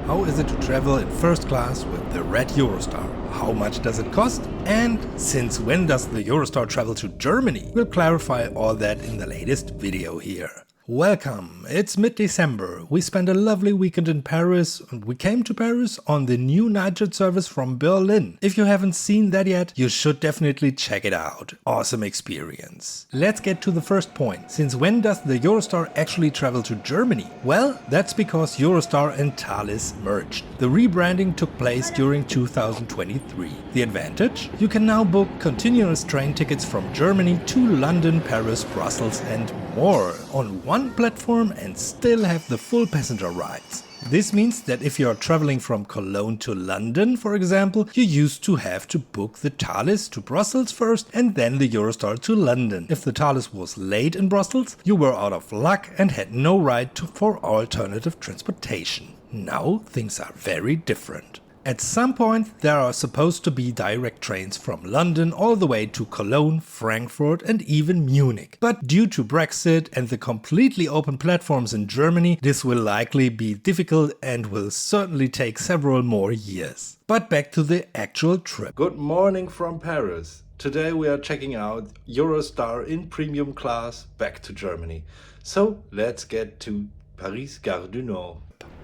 How is it to travel in first class with the red Eurostar? How much does it cost? And since when does the Eurostar travel to Germany? We'll clarify all that in the latest video here. Welcome, it's mid-December. We spent a lovely weekend in Paris and we came to Paris on the new night jet service from Berlin. If you haven't seen that yet, you should definitely check it out. Awesome experience. Let's get to the first point. Since when does the Eurostar actually travel to Germany? Well, that's because Eurostar and Thalys merged. The rebranding took place during 2023. The advantage? You can now book continuous train tickets from Germany to London, Paris, Brussels and more on one platform and still have the full passenger rides. This means that if you are traveling from Cologne to London, for example, you used to have to book the Thalys to Brussels first and then the Eurostar to London. If the Thalys was late in Brussels, you were out of luck and had no ride for alternative transportation. Now things are very different. At some point there are supposed to be direct trains from London all the way to Cologne, Frankfurt and even Munich. But due to Brexit and the completely open platforms in Germany, this will likely be difficult and will certainly take several more years. But back to the actual trip. Good morning from Paris. Today we are checking out Eurostar in premium class back to Germany. So let's get to Paris Gare du Nord.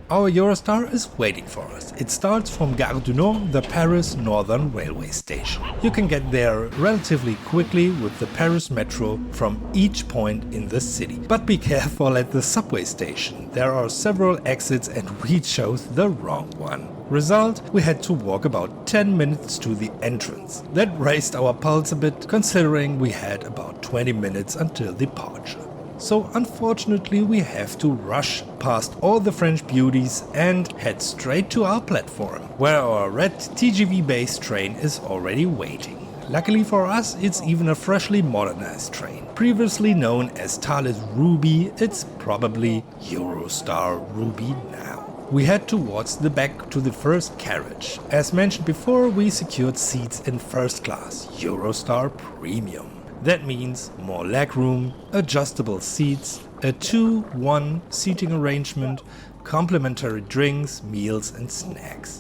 Our Eurostar is waiting for us. It starts from Gare du Nord, the Paris Northern Railway Station. You can get there relatively quickly with the Paris Metro from each point in the city. But be careful at the subway station. There are several exits and we chose the wrong one. Result, we had to walk about 10 minutes to the entrance. That raised our pulse a bit, considering we had about 20 minutes until departure. So unfortunately we have to rush past all the French beauties and head straight to our platform, where our red TGV based train is already waiting. Luckily for us, it's even a freshly modernized train. Previously known as Eurostar Ruby, it's probably Eurostar Ruby now. We head towards the back to the first carriage. As mentioned before, we secured seats in first class, Eurostar Premium. That means more legroom, adjustable seats, a 2-1 seating arrangement, complimentary drinks, meals and snacks.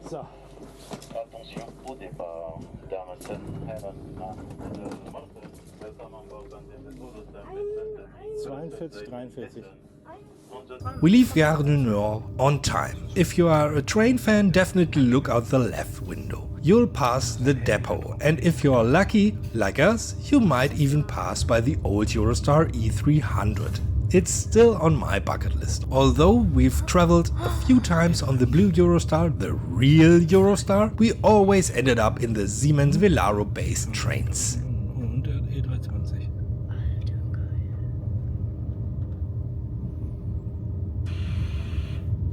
So. Attention au départ. Dames und Herren, willkommen an Bord des 42, 43. We leave Gare du Nord on time. If you are a train fan, definitely look out the left window. You'll pass the depot, and if you are lucky, like us, you might even pass by the old Eurostar E300. It's still on my bucket list. Although we've traveled a few times on the blue Eurostar, the real Eurostar, we always ended up in the Siemens Velaro based trains.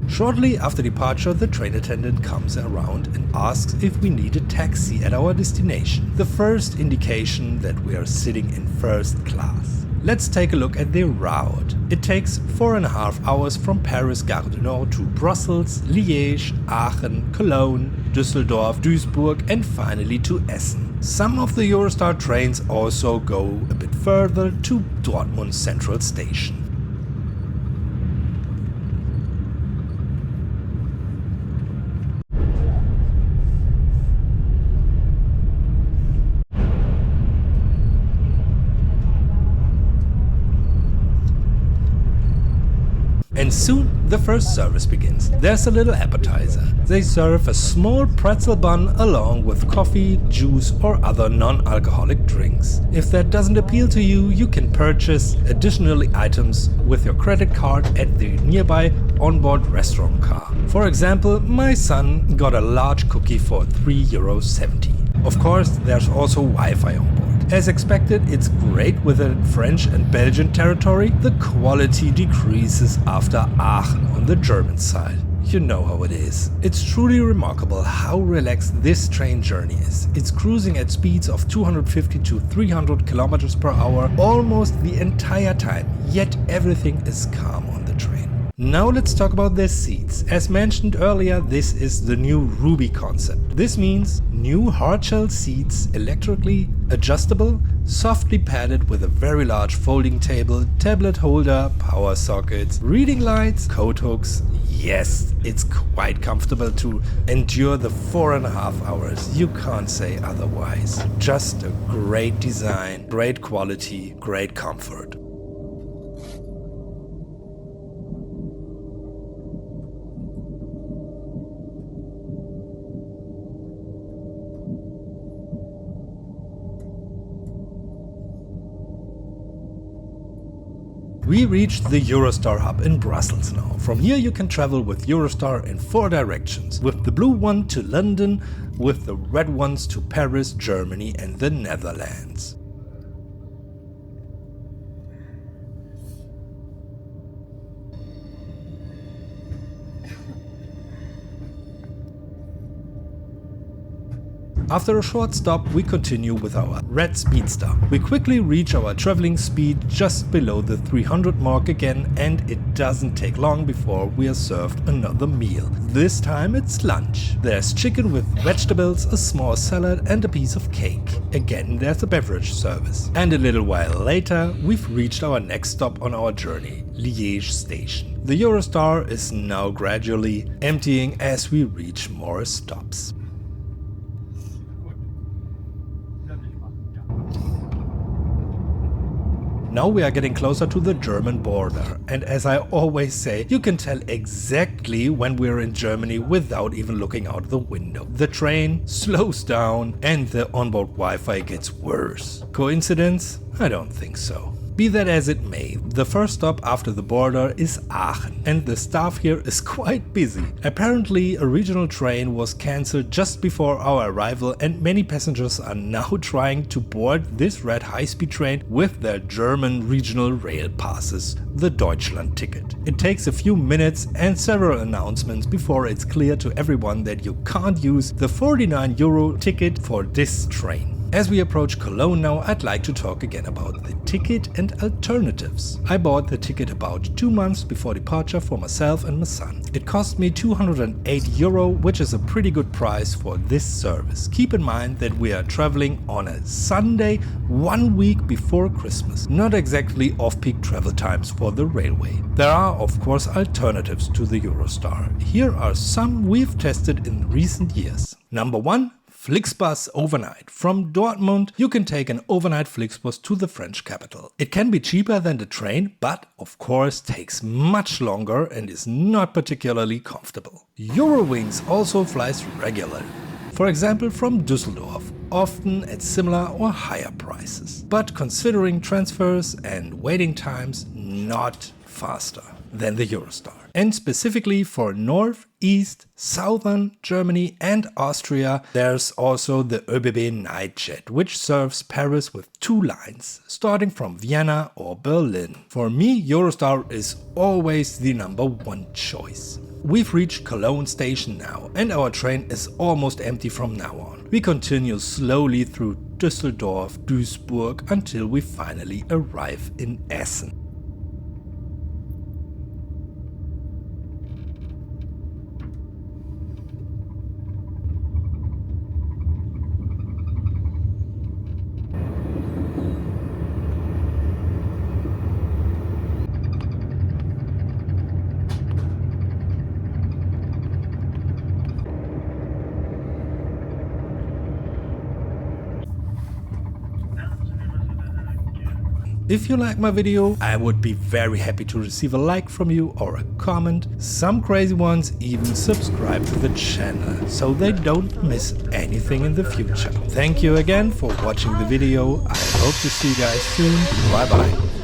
Shortly after departure, the train attendant comes around and asks if we need a taxi at our destination. The first indication that we are sitting in first class. Let's take a look at the route. It takes 4.5 hours from Paris Gare du Nord to Brussels, Liège, Aachen, Cologne, Düsseldorf, Duisburg and finally to Essen. Some of the Eurostar trains also go a bit further to Dortmund Central Station. And soon the first service begins. There's a little appetizer. They serve a small pretzel bun along with coffee, juice or other non-alcoholic drinks. If that doesn't appeal to you, you can purchase additional items with your credit card at the nearby onboard restaurant car. For example, my son got a large cookie for €3.70. Of course, there's also Wi-Fi on board. As expected, it's great within French and Belgian territory. The quality decreases after Aachen on the German side. You know how it is. It's truly remarkable how relaxed this train journey is. It's cruising at speeds of 250 to 300 km per hour almost the entire time, yet everything is calm on the train. Now let's talk about the seats. As mentioned earlier, this is the new Ruby concept. This means new hardshell seats, electrically Adjustable, softly padded with a very large folding table, tablet holder, power sockets, reading lights, coat hooks. Yes, it's quite comfortable to endure the 4.5 hours. You can't say otherwise. Just a great design, great quality, great comfort. We reached the Eurostar hub in Brussels now. From here you can travel with Eurostar in 4 directions, with the blue one to London, with the red ones to Paris, Germany and the Netherlands. After a short stop, we continue with our red speedster. We quickly reach our traveling speed just below the 300 mark again, and it doesn't take long before we are served another meal. This time it's lunch. There's chicken with vegetables, a small salad and a piece of cake. Again there's a beverage service. And a little while later we've reached our next stop on our journey, Liège station. The Eurostar is now gradually emptying as we reach more stops. Now we are getting closer to the German border, and as I always say, you can tell exactly when we're in Germany without even looking out the window. The train slows down and the onboard Wi-Fi gets worse. Coincidence? I don't think so. Be that as it may, the first stop after the border is Aachen, and the staff here is quite busy. Apparently a regional train was cancelled just before our arrival, and many passengers are now trying to board this red high-speed train with their German regional rail passes, the Deutschland ticket. It takes a few minutes and several announcements before it's clear to everyone that you can't use the €49 ticket for this train. As we approach Cologne now, I'd like to talk again about the ticket and alternatives. I bought the ticket about 2 months before departure for myself and my son. It cost me €208, which is a pretty good price for this service. Keep in mind that we are traveling on a Sunday 1 week before Christmas. Not exactly off-peak travel times for the railway. There are of course alternatives to the Eurostar. Here are some we've tested in recent years. Number 1. Flixbus overnight. From Dortmund, you can take an overnight Flixbus to the French capital. It can be cheaper than the train, but of course takes much longer and is not particularly comfortable. Eurowings also flies regularly. For example from Düsseldorf, often at similar or higher prices. But considering transfers and waiting times, not faster than the Eurostar. And specifically for North, East, Southern Germany and Austria, there's also the ÖBB Nightjet, which serves Paris with 2 lines, starting from Vienna or Berlin. For me, Eurostar is always the number 1 choice. We've reached Cologne station now, and our train is almost empty from now on. We continue slowly through Düsseldorf, Duisburg until we finally arrive in Essen. If you like my video, I would be very happy to receive a like from you or a comment. Some crazy ones even subscribe to the channel, so they don't miss anything in the future. Thank you again for watching the video. I hope to see you guys soon. Bye bye.